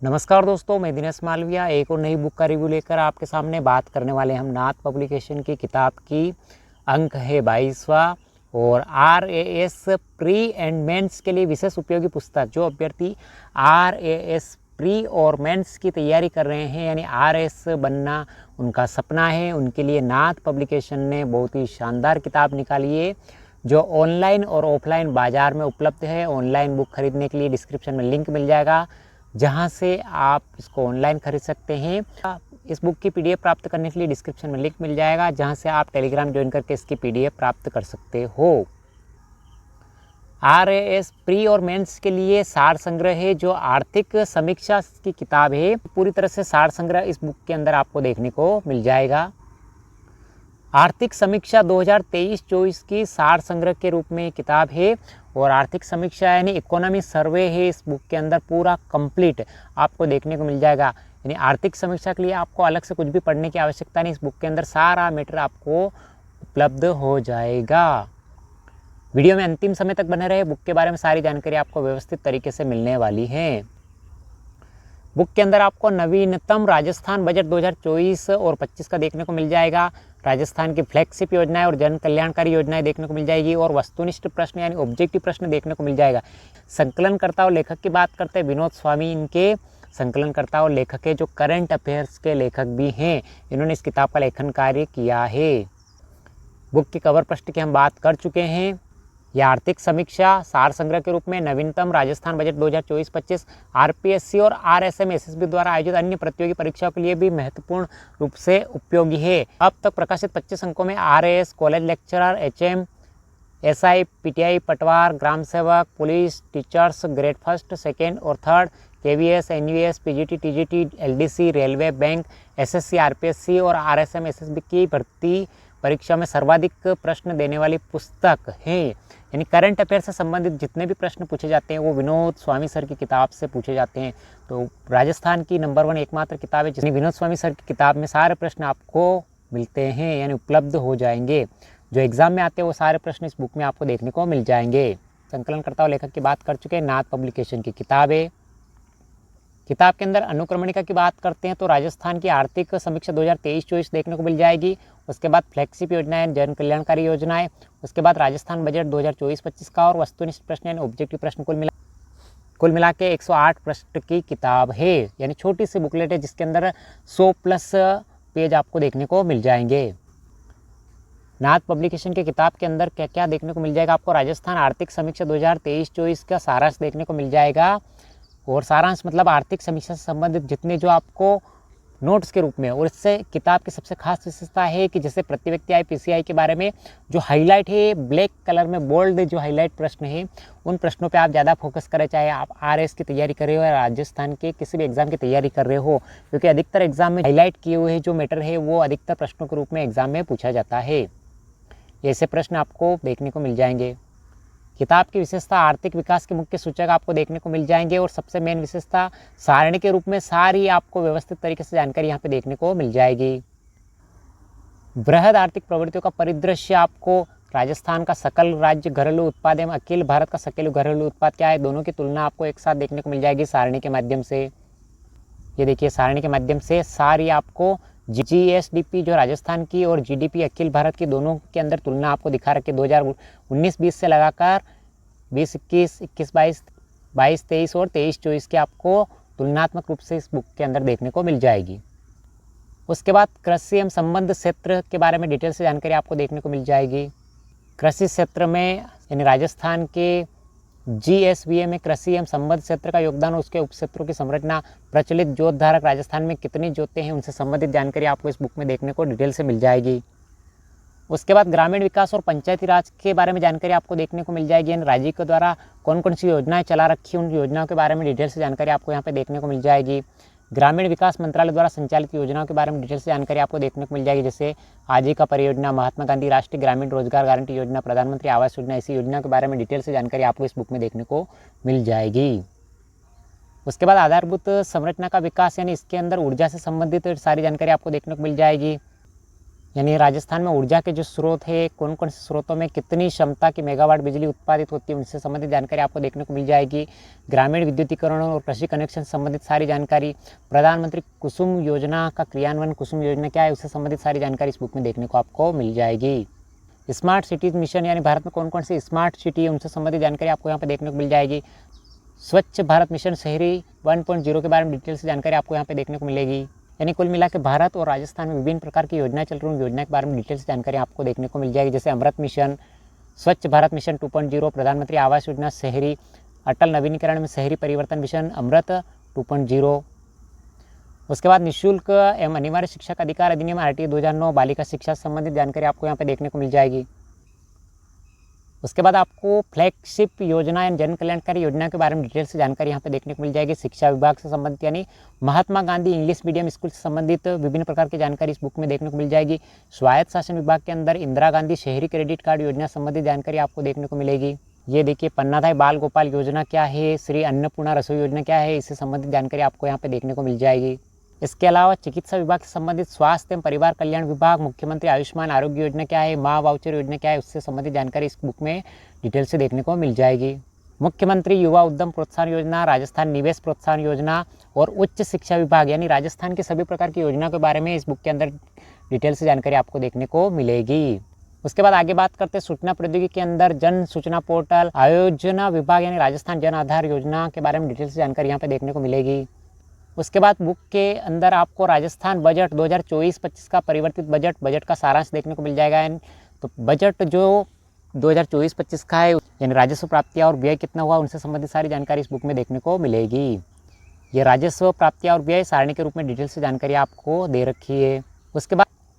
नमस्कार दोस्तों, मैं दिनेश मालविया एक और नई बुक का रिव्यू लेकर आपके सामने बात करने वाले हम नाथ पब्लिकेशन की किताब की। अंक है 22वां और RAS प्री एंड मेंस के लिए विशेष उपयोगी पुस्तक। जो अभ्यर्थी RAS प्री और मेंस की तैयारी कर रहे हैं यानी RAS बनना उनका सपना है, उनके लिए नाथ पब्लिकेशन ने बहुत ही शानदार किताब निकाली है जो ऑनलाइन और ऑफलाइन बाज़ार में उपलब्ध है। ऑनलाइन बुक खरीदने के लिए डिस्क्रिप्शन में लिंक मिल जाएगा जहां से आप इसको ऑनलाइन खरीद सकते हैं। इस बुक की PDF प्राप्त करने के लिए डिस्क्रिप्शन में लिंक मिल जाएगा जहां से आप टेलीग्राम ज्वाइन करके इसकी PDF प्राप्त कर सकते हो। RAS प्री और मेंस के लिए सार संग्रह है जो आर्थिक समीक्षा की किताब है। पूरी तरह से सार संग्रह इस बुक के अंदर आपको देखने को मिल जाएगा। आर्थिक समीक्षा 2023-24 की सार संग्रह के रूप में किताब है और आर्थिक समीक्षा यानी इकोनॉमी सर्वे है इस बुक के अंदर पूरा कंप्लीट आपको देखने को मिल जाएगा। यानी आर्थिक समीक्षा के लिए आपको अलग से कुछ भी पढ़ने की आवश्यकता नहीं, इस बुक के अंदर सारा मैटर आपको उपलब्ध हो जाएगा। वीडियो में अंतिम समय तक बने रहे, बुक के बारे में सारी जानकारी आपको व्यवस्थित तरीके से मिलने वाली है। बुक के अंदर आपको नवीनतम राजस्थान बजट 2024 और 25 का देखने को मिल जाएगा। राजस्थान की फ्लैगशिप योजनाएं और जन कल्याणकारी योजनाएं देखने को मिल जाएगी और वस्तुनिष्ठ प्रश्न यानी ऑब्जेक्टिव प्रश्न देखने को मिल जाएगा। संकलनकर्ता और लेखक की बात करते हैं विनोद स्वामी, इनके संकलनकर्ता और लेखक है जो करंट अफेयर्स के लेखक भी हैं। इन्होंने इस किताब का लेखन कार्य किया है। बुक की कवर पृष्ठ की हम बात कर चुके हैं। यह आर्थिक समीक्षा सार संग्रह के रूप में नवीनतम राजस्थान बजट 2024-25 RPSC और RSM SSB द्वारा आयोजित अन्य प्रतियोगी परीक्षाओं के लिए भी महत्वपूर्ण रूप से उपयोगी है। अब तक प्रकाशित 25 अंकों में RAS, college lecturer, HM, SI, PTI, पटवार, ग्राम सेवक, police, teachers, grade first, second और third, KVS, NVS, PGT, TGT, LDC, railway, bank, SSC, RPSC और RSM SSB की भर्ती परीक्षा में सर्वाधिक प्रश्न देने वाली पुस्तक है। यानी करंट अफेयर से संबंधित जितने भी प्रश्न पूछे जाते हैं वो विनोद स्वामी सर की किताब से पूछे जाते हैं। तो राजस्थान की नंबर 1 एकमात्र किताब है जिसमें विनोद स्वामी सर की किताब में सारे प्रश्न आपको मिलते हैं यानी उपलब्ध हो जाएंगे। जो एग्जाम में आते हैं वो सारे प्रश्न इस बुक में आपको देखने को मिल जाएंगे। संकलनकर्ता और लेखक की बात कर चुके हैं, नाथ पब्लिकेशन की किताब है। किताब के अंदर अनुक्रमणिका की बात करते हैं तो राजस्थान की आर्थिक समीक्षा 2023-24 देखने को मिल जाएगी। उसके बाद फ्लैगशिप योजनाएं, जन कल्याणकारी योजनाएं, उसके बाद राजस्थान बजट 2024-25 का और वस्तुनिष्ठ प्रश्न यानी ऑब्जेक्टिव प्रश्न कुल मिला के 108 पृष्ठ की किताब है। यानी छोटी सी बुकलेट है जिसके अंदर 100+ पेज आपको देखने को मिल जाएंगे। नाथ पब्लिकेशन की किताब के अंदर क्या क्या देखने को मिल जाएगा आपको? राजस्थान आर्थिक समीक्षा 2023-24 का सारांश देखने को मिल जाएगा और सारांश मतलब आर्थिक समीक्षा से संबंधित जितने जो आपको नोट्स के रूप में। और इससे किताब की सबसे खास विशेषता है कि जैसे प्रति व्यक्ति आय PCI के बारे में जो हाईलाइट है ब्लैक कलर में बोल्ड जो हाईलाइट प्रश्न है उन प्रश्नों पे आप ज़्यादा फोकस करें, चाहे आप RAS की तैयारी कर रहे हो या राजस्थान के किसी भी एग्जाम की तैयारी कर रहे हो, क्योंकि अधिकतर एग्जाम में हाईलाइट किए हुए जो मैटर है वो अधिकतर प्रश्नों के रूप में एग्जाम में पूछा जाता है। ऐसे प्रश्न आपको देखने को मिल जाएंगे। किताब की विशेषता आर्थिक विकास के मुख्य सूचक आपको देखने को मिल जाएंगे और सबसे मेन विशेषता सारणी के रूप में सारी आपको व्यवस्थित तरीके से जानकारी यहाँ पे देखने को मिल जाएगी। बृहद आर्थिक प्रवृत्तियों का परिदृश्य आपको राजस्थान का सकल राज्य घरेलू उत्पाद एवं अखिल भारत का सकल घरेलू उत्पाद क्या है, दोनों की तुलना आपको एक साथ देखने को मिल जाएगी सारणी के माध्यम से। ये देखिए सारणी के माध्यम से सारी आपको GSDP जो राजस्थान की और GDP अखिल भारत की दोनों के अंदर तुलना आपको दिखा रखी है। 2019-20 से लगाकर 2021, 21-22, 22-23 और 23-24 के आपको तुलनात्मक रूप से इस बुक के अंदर देखने को मिल जाएगी। उसके बाद कृषि एवं संबंध क्षेत्र के बारे में डिटेल से जानकारी आपको देखने को मिल जाएगी। कृषि क्षेत्र में यानी राजस्थान के GSVA में कृषि एवं संबंध क्षेत्र का योगदान और उसके उपक्षेत्रों की संरचना, प्रचलित जोत धारक राजस्थान में कितनी जोतें हैं उनसे संबंधित जानकारी आपको इस बुक में देखने को डिटेल से मिल जाएगी। उसके बाद ग्रामीण विकास और पंचायती राज के बारे में जानकारी आपको देखने को मिल जाएगी। राज्य के द्वारा कौन कौन सी योजनाएं चला रखी उन योजनाओं के बारे में डिटेल से जानकारी आपको यहाँ पे देखने को मिल जाएगी। ग्रामीण विकास मंत्रालय द्वारा संचालित योजनाओं के बारे में डिटेल से जानकारी आपको देखने को मिल जाएगी, जैसे आजीविका परियोजना, महात्मा गांधी राष्ट्रीय ग्रामीण रोजगार गारंटी योजना, प्रधानमंत्री आवास योजना, ऐसी योजना के बारे में डिटेल से जानकारी आपको इस बुक में देखने को मिल जाएगी। उसके बाद आधारभूत संरचना का विकास यानी इसके अंदर ऊर्जा से संबंधित सारी जानकारी आपको देखने को मिल जाएगी। यानी राजस्थान में ऊर्जा के जो स्रोत है, कौन कौन से स्रोतों में कितनी क्षमता की मेगावाट बिजली उत्पादित होती है, उनसे संबंधित जानकारी आपको देखने को मिल जाएगी। ग्रामीण विद्युतीकरण और कृषि कनेक्शन से संबंधित सारी जानकारी, प्रधानमंत्री कुसुम योजना का क्रियान्वयन, कुसुम योजना क्या है उससे संबंधित सारी जानकारी इस बुक में देखने को आपको मिल जाएगी। स्मार्ट सिटीज़ मिशन यानी भारत में कौन कौन सी स्मार्ट सिटी है उनसे संबंधित जानकारी आपको यहाँ पर देखने को मिल जाएगी। स्वच्छ भारत मिशन शहरी 1.0 के बारे में डिटेल से जानकारी आपको यहाँ पे देखने को मिलेगी। यानी कुल मिला के भारत और राजस्थान में विभिन्न प्रकार की योजनाएं चल रही हैं, योजना के बारे में डिटेल से जानकारी आपको देखने को मिल जाएगी। जैसे अमृत मिशन, स्वच्छ भारत मिशन 2.0, प्रधानमंत्री आवास योजना शहरी, अटल नवीनीकरण में शहरी परिवर्तन मिशन अमृत 2.0। उसके बाद निःशुल्क एवं अनिवार्य शिक्षा का अधिकार अधिनियम RTI 2009, बालिका शिक्षा से संबंधित जानकारी आपको यहाँ पे देखने को मिल जाएगी। उसके बाद आपको फ्लैगशिप योजना या जन कल्याणकारी योजना के बारे में डिटेल से जानकारी यहाँ पे देखने को मिल जाएगी। शिक्षा विभाग से संबंधित यानी Mahatma Gandhi English medium school से संबंधित विभिन्न प्रकार की जानकारी इस बुक में देखने को मिल जाएगी। स्वायत्त शासन विभाग के अंदर इंदिरा गांधी शहरी क्रेडिट कार्ड योजना संबंधित जानकारी आपको देखने को मिलेगी। ये देखिए पन्नाधाय बाल गोपाल योजना क्या है, श्री अन्नपूर्णा रसोई योजना क्या है, इससे संबंधित जानकारी आपको यहाँ पे देखने को मिल जाएगी। इसके अलावा चिकित्सा विभाग से संबंधित स्वास्थ्य एवं परिवार कल्याण विभाग, मुख्यमंत्री आयुष्मान आरोग्य योजना क्या है, माँ वाउचर योजना क्या है, उससे संबंधित जानकारी इस बुक में डिटेल से देखने को मिल जाएगी। मुख्यमंत्री युवा उद्यम प्रोत्साहन योजना, राजस्थान निवेश प्रोत्साहन योजना और उच्च शिक्षा विभाग यानी राजस्थान के सभी प्रकार की योजना के बारे में इस बुक के अंदर डिटेल से जानकारी आपको देखने को मिलेगी। उसके बाद आगे बात करते हैं सूचना प्रौद्योगिकी के अंदर जन सूचना पोर्टल, आयोजना विभाग यानी राजस्थान जन आधार योजना के बारे में डिटेल से जानकारी यहाँ पे देखने को मिलेगी। उसके बाद बुक के अंदर आपको राजस्थान बजट 2024-25 का परिवर्तित बजट का सारांश देखने को मिल जाएगा। तो बजट जो 2024-25 का है यानी राजस्व प्राप्तियाँ और व्यय कितना हुआ उनसे संबंधित सारी जानकारी इस बुक में देखने को मिलेगी। ये राजस्व प्राप्तियाँ और व्यय सारणी के रूप में डिटेल से जानकारी आपको दे रखी है।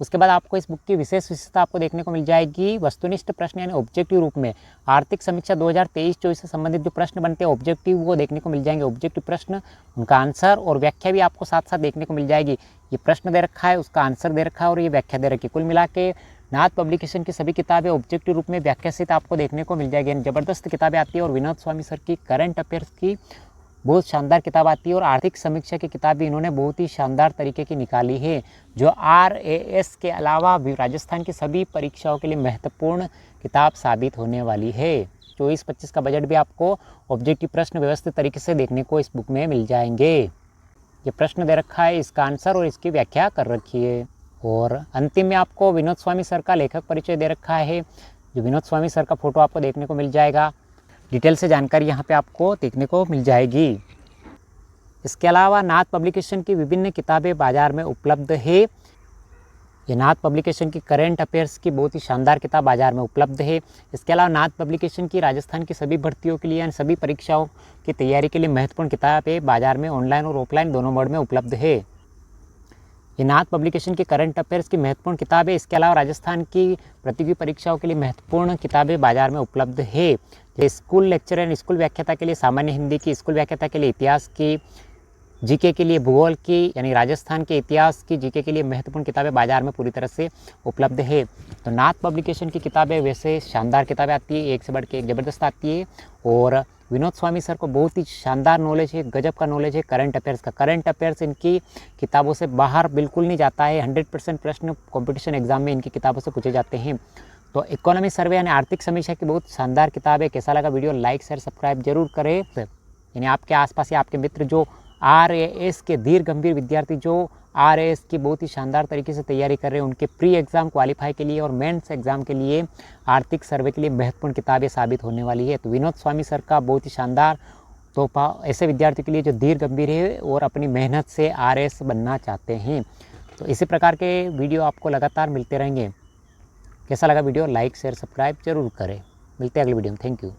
उसके बाद आपको इस बुक की विशेष विशेषता आपको देखने को मिल जाएगी। वस्तुनिष्ठ प्रश्न यानी ऑब्जेक्टिव रूप में आर्थिक समीक्षा 2023-24 से संबंधित जो प्रश्न बनते हैं ऑब्जेक्टिव वो देखने को मिल जाएंगे। ऑब्जेक्टिव प्रश्न, उनका आंसर और व्याख्या भी आपको साथ साथ देखने को मिल जाएगी। ये प्रश्न दे रखा है, उसका आंसर दे रखा है और ये व्याख्या दे रखी है। कुल मिला के नाथ पब्लिकेशन की सभी किताबें ऑब्जेक्टिव रूप में व्याख्या सहित आपको देखने को मिल जाएगी। ज़बरदस्त किताबें आती है और विनोद स्वामी सर की करंट अफेयर्स की बहुत शानदार किताब आती है और आर्थिक समीक्षा की किताब भी इन्होंने बहुत ही शानदार तरीके की निकाली है, जो RAS के अलावा भी राजस्थान की सभी परीक्षाओं के लिए महत्वपूर्ण किताब साबित होने वाली है। 24-25 का बजट भी आपको ऑब्जेक्टिव प्रश्न व्यवस्थित तरीके से देखने को इस बुक में मिल जाएंगे। ये प्रश्न दे रखा है, इसका आंसर और इसकी व्याख्या कर रखी है। और अंतिम में आपको विनोद स्वामी सर का लेखक परिचय दे रखा है, जो विनोद स्वामी सर का फोटो आपको देखने को मिल जाएगा। डिटेल से जानकारी यहाँ पे आपको देखने को मिल जाएगी। इसके अलावा नाथ पब्लिकेशन की विभिन्न किताबें बाज़ार में उपलब्ध है। ये नाथ पब्लिकेशन की करंट अफेयर्स की बहुत ही शानदार किताब बाज़ार में उपलब्ध है। इसके अलावा नाथ पब्लिकेशन की राजस्थान की सभी भर्तियों के लिए सभी परीक्षाओं की तैयारी के लिए महत्वपूर्ण किताबें बाज़ार में ऑनलाइन और ऑफलाइन दोनों मोड में उपलब्ध है। ये नाथ पब्लिकेशन की करंट अफेयर्स की महत्वपूर्ण किताबें, इसके अलावा राजस्थान की प्रतियोगी परीक्षाओं के लिए महत्वपूर्ण किताबें बाज़ार में उपलब्ध है। स्कूल लेक्चर एंड स्कूल व्याख्याता के लिए सामान्य हिंदी की, स्कूल व्याख्याता के लिए इतिहास की, जीके के लिए भूगोल की यानी राजस्थान के इतिहास की, जीके के लिए महत्वपूर्ण किताबें बाज़ार में पूरी तरह से उपलब्ध है। तो नाथ पब्लिकेशन की किताबें वैसे शानदार किताबें आती है, एक से बढ़ के एक ज़बरदस्त आती है। और विनोद स्वामी सर को बहुत ही शानदार नॉलेज है, गजब का नॉलेज है करंट अफेयर्स का। करंट अफेयर्स इनकी किताबों से बाहर बिल्कुल नहीं जाता है। 100% प्रश्न कॉम्पिटिशन एग्जाम में इनकी किताबों से पूछे जाते हैं। तो इकोनॉमी सर्वे यानी आर्थिक समीक्षा की बहुत शानदार किताब है। कैसा लगा वीडियो, लाइक शेयर सब्सक्राइब जरूर करें। यानी आपके आसपास या आपके मित्र जो RAS के धीर गंभीर विद्यार्थी जो RAS की बहुत ही शानदार तरीके से तैयारी कर रहे हैं, उनके प्री एग्ज़ाम क्वालिफाई के लिए और मेंस एग्ज़ाम के लिए आर्थिक सर्वे के लिए महत्वपूर्ण किताबें साबित होने वाली है। तो विनोद स्वामी सर का बहुत ही शानदार तोहफा ऐसे विद्यार्थियों के लिए जो धीर गंभीर है और अपनी मेहनत से RAS बनना चाहते हैं। तो इसी प्रकार के वीडियो आपको लगातार मिलते रहेंगे। कैसा लगा वीडियो, लाइक शेयर सब्सक्राइब जरूर करें। मिलते हैं अगले वीडियो में। Thank you.